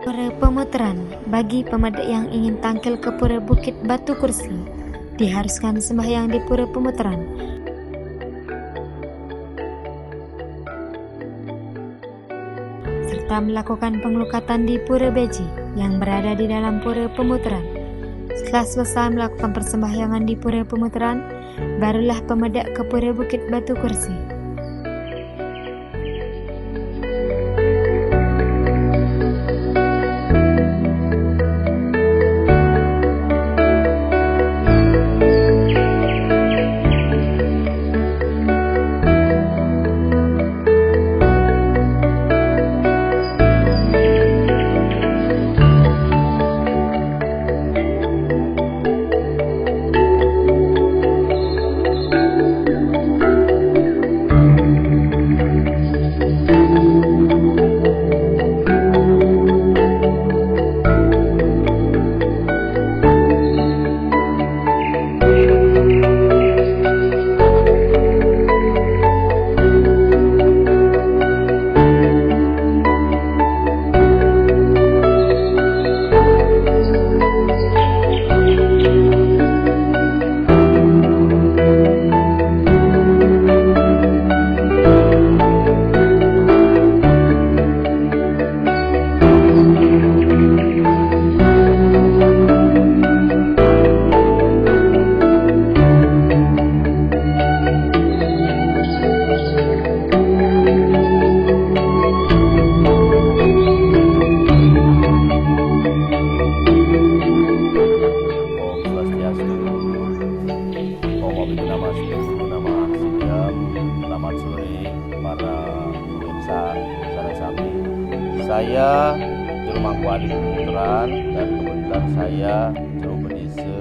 Pura pemutaran bagi pemudik yang ingin tampil ke Pura Bukit Batu Kursi diharuskan sembahyang di Pura Pemutaran. Serta melakukan pengelukatan di Pura Beji yang berada di dalam Pura Pemutaran. Setelah selesai melakukan persembahyangan di Pura Pemutaran, barulah pemudik ke Pura Bukit Batu Kursi. Saya Juru Mangku Adi Pemutaran dan kebetulan saya Juru Bedise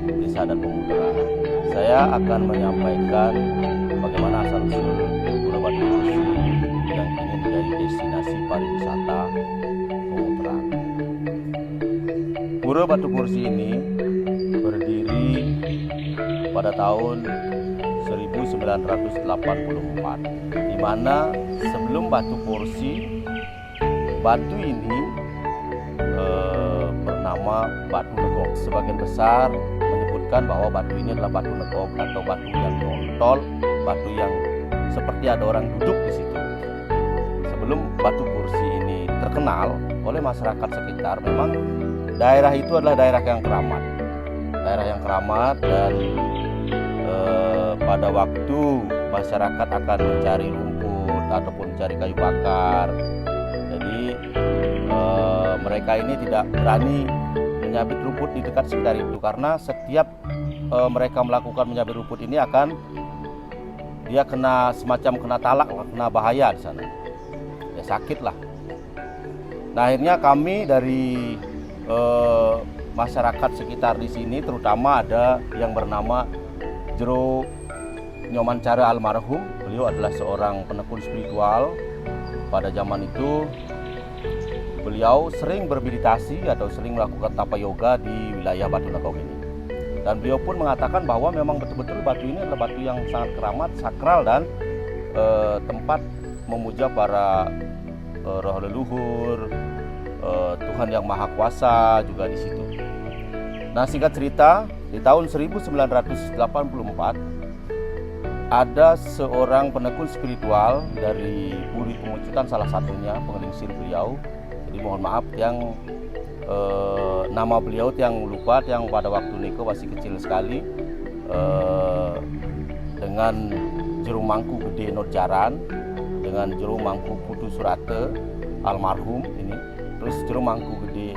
Desa dan Pemutaran. Saya akan menyampaikan bagaimana asal-usul Pura Batu Kursi yang kini menjadi destinasi pariwisata Pemutaran. Pura Batu Kursi ini berdiri pada tahun 1984, di mana sebelum Batu Kursi, batu ini bernama Batu Negok. Sebagian besar menyebutkan bahwa batu ini adalah Batu Negok atau batu yang nontol, batu yang seperti ada orang duduk di situ. Sebelum Batu Kursi ini terkenal oleh masyarakat sekitar, memang daerah itu adalah daerah yang keramat. Daerah yang keramat dan pada waktu masyarakat akan mencari rumput ataupun mencari kayu bakar, jadi mereka ini tidak berani menyabit rumput di dekat sekitar itu, karena setiap mereka melakukan menyabit rumput ini dia kena semacam kena talak, kena bahaya di sana, ya sakit lah. Nah, akhirnya kami dari masyarakat sekitar di sini, terutama ada yang bernama Jero Nyoman Cara almarhum. Beliau adalah seorang penekun spiritual. Pada zaman itu beliau sering bermeditasi atau sering melakukan tapa yoga di wilayah Batu Negok ini. Dan beliau pun mengatakan bahwa memang betul-betul batu ini adalah batu yang sangat keramat, sakral, dan tempat memuja para roh leluhur, Tuhan Yang Maha Kuasa juga di situ. Nah, singkat cerita, di tahun 1984 ada seorang penekun spiritual dari Puri Pengucutan, salah satunya pengelingsir beliau. Jadi mohon maaf yang nama beliau yang lupa, yang pada waktu Niko masih kecil sekali, dengan Jero Mangku Gede Nodjaran, dengan Jero Mangku Putu Surate almarhum ini, terus Jero Mangku Gede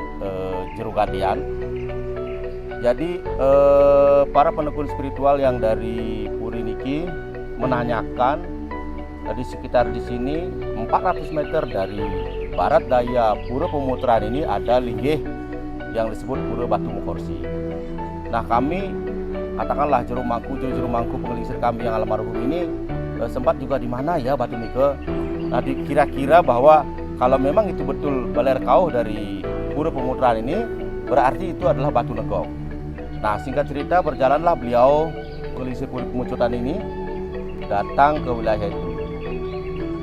Jero Gadean. Jadi para penekun spiritual yang dari Puri Niki menanyakan di sekitar di sini 400 meter dari barat daya Pura Pemutaran ini ada linggih yang disebut Pura Batu Kursi. Nah, kami katakanlah Jero Mangku pengelingsir kami yang almarhum ini sempat juga di mana ya Batu Nike. Nah, dikira-kira bahwa kalau memang itu betul baler kau dari Pura Pemutaran ini, berarti itu adalah Batu Negok. Nah, singkat cerita, berjalanlah beliau pengelingsir Puri Pengucutan ini datang ke wilayah itu.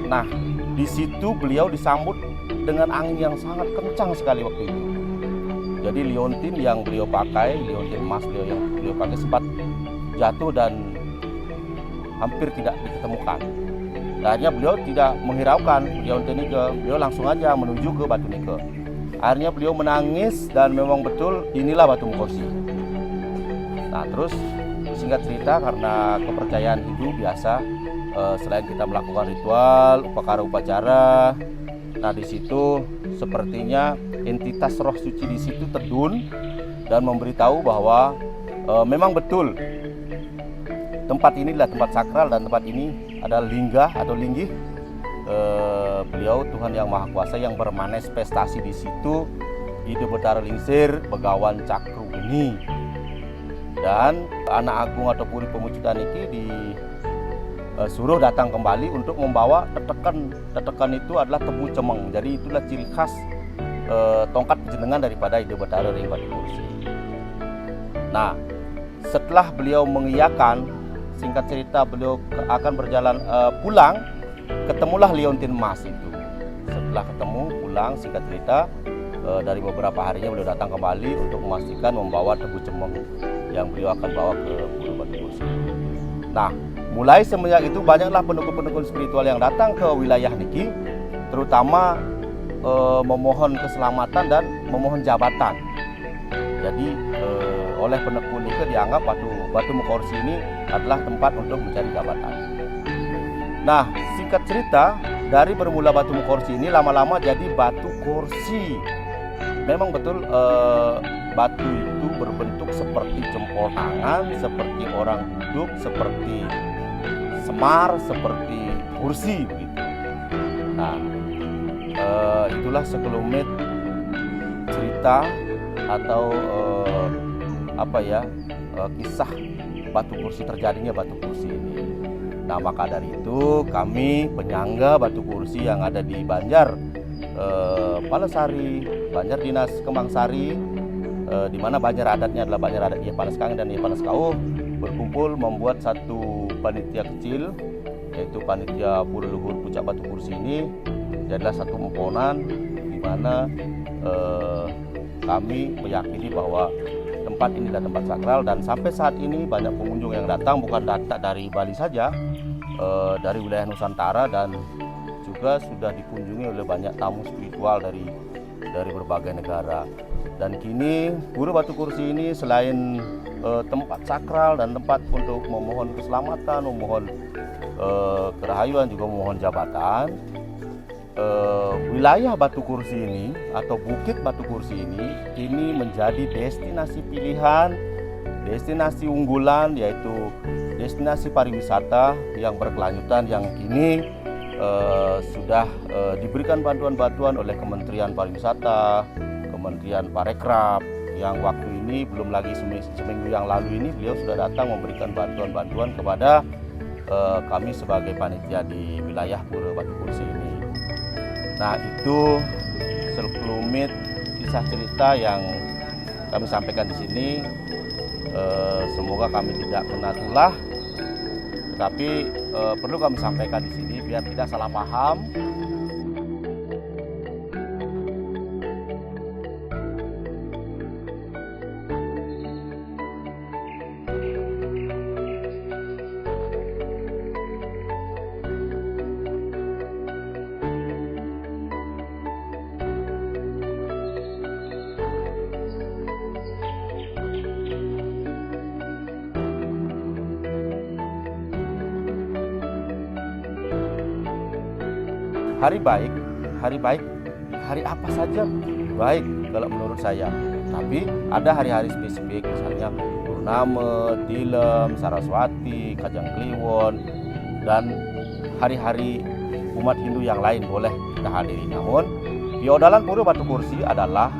Nah, di situ beliau disambut dengan angin yang sangat kencang sekali waktu itu. Jadi liontin yang beliau pakai, liontin emas yang beliau pakai sempat jatuh dan hampir tidak ditemukan. Akhirnya beliau tidak menghiraukan liontin nike, beliau langsung aja menuju ke Batu Nike. Akhirnya beliau menangis dan memang betul inilah Batu Mukorsi. Nah, terus singkat cerita karena kepercayaan Hindu biasa, selain kita melakukan ritual, upacara, nah di situ sepertinya entitas roh suci di situ terdun dan memberitahu bahwa memang betul tempat ini adalah tempat sakral dan tempat ini adalah lingga atau linggih beliau Tuhan Yang Maha Kuasa yang bermanifestasi di situ Ide Betara Lingsir Begawan Cakru Geni. Dan anak agung atau puri pemucutan ini disuruh datang kembali untuk membawa tetekan. Tetekan itu adalah tebu cemeng. Jadi itulah ciri khas tongkat penjenengan daripada Ide Betara Ring Batu Kursi. Nah, setelah beliau mengiyakan, singkat cerita beliau akan berjalan pulang, ketemulah liontin emas itu. Setelah ketemu pulang, singkat cerita dari beberapa harinya beliau datang kembali untuk memastikan membawa tebu cemeng yang beliau akan bawa ke Pura Batu Kursi. Nah, mulai semenjak itu banyaklah pendukun-pendukun spiritual yang datang ke wilayah niki, terutama memohon keselamatan dan memohon jabatan. Jadi oleh pendukun niki dianggap Batu Mukorsi ini adalah tempat untuk mencari jabatan. Nah, singkat cerita, dari bermula Batu Mukorsi ini lama-lama jadi Batu Kursi. Memang betul batu itu berbentuk seperti jempol tangan, seperti orang duduk, seperti semar, seperti kursi begitu. Nah, itulah sekelumit cerita atau kisah Batu Kursi, terjadinya Batu Kursi ini. Nah, maka dari itu kami penyangga Batu Kursi yang ada di Banjar Palasari, Banjar Dinas Kembang Sari, di mana Banjar adatnya adalah Banjar adat Iya Palaskang dan Iya Palaskauh, berkumpul membuat satu panitia kecil, yaitu panitia Pura Luhur Puncak Batu Kursi ini. Jadilah satu emponan di mana kami meyakini bahwa tempat ini adalah tempat sakral, dan sampai saat ini banyak pengunjung yang datang, bukan datang dari Bali saja, dari wilayah Nusantara, dan juga sudah dikunjungi oleh banyak tamu spiritual dari berbagai negara. Dan kini Pura Batu Kursi ini selain tempat sakral dan tempat untuk memohon keselamatan, memohon kerahayuan, juga memohon jabatan, wilayah Batu Kursi ini atau Bukit Batu Kursi ini menjadi destinasi pilihan, destinasi unggulan, yaitu destinasi pariwisata yang berkelanjutan yang kini sudah diberikan bantuan-bantuan oleh Kementerian Pariwisata, Kementerian Parekraf, yang waktu ini belum lagi seminggu yang lalu ini beliau sudah datang memberikan bantuan-bantuan kepada kami sebagai panitia di wilayah Pura Batu Kursi ini. Nah, itu sekelumit kisah cerita yang kami sampaikan di sini. Semoga kami tidak kena tulah, tetapi perlu kami sampaikan di sini biar tidak salah paham. Hari baik, hari apa saja baik kalau menurut saya. Tapi ada hari-hari spesifik, misalnya Purnama, Tilem, Saraswati, Kajang Kliwon, dan hari-hari umat Hindu yang lain boleh kita hadiri. Namun di Odalan Pura Batu Kursi adalah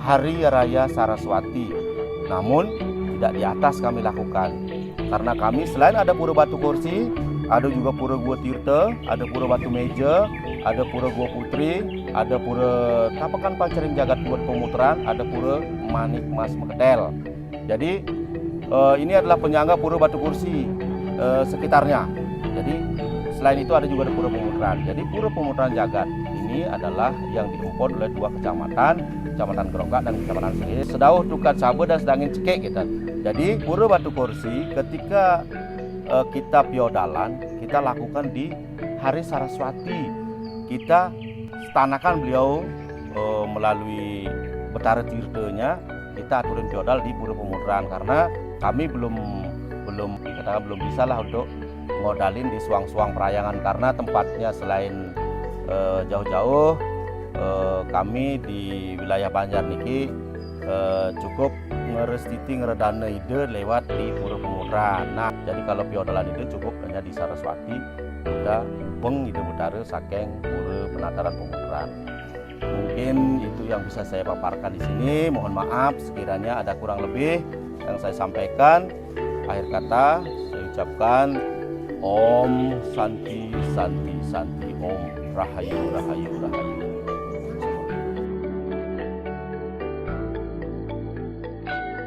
Hari Raya Saraswati. Namun tidak di atas kami lakukan, karena kami selain ada Pura Batu Kursi, ada juga Pura Gua Tirta, ada Pura Batu Meja, ada Pura Gua Putri, ada Pura Tapakan Pancaring Jagat buat pemutaran, ada Pura Manik Mas Mekedel. Jadi ini adalah penyangga Pura Batu Kursi sekitarnya. Jadi selain itu ada juga Pura Pemutaran. Jadi Pura Pemutaran Jagat ini adalah yang diimpor oleh 2 kecamatan, Kecamatan Geronggak dan Kecamatan Sirih, Sedauh Tukat Sabe dan Sedangin Cekek gitu. Jadi Pura Batu Kursi ketika kita piodalan, kita lakukan di Hari Saraswati. Kita stanakan beliau melalui Betara Tirtanya, kita aturin piodal di Pura Pemutaran karena kami belum bisa lah untuk ngodalin di suang-suang perayangan karena tempatnya selain jauh-jauh, kami di wilayah Banjar niki cukup ngerestiti ngeredana ide lewat di Pura Pemutaran. Nah, jadi kalau piodalan ide cukup hanya di Saraswati, kita ide Betara saking Pura Penataran Pemutaran. Mungkin itu yang bisa saya paparkan di sini. Mohon maaf sekiranya ada kurang lebih yang saya sampaikan. Akhir kata saya ucapkan Om Santi Santi Santi Om Rahayu Rahayu Rahayu.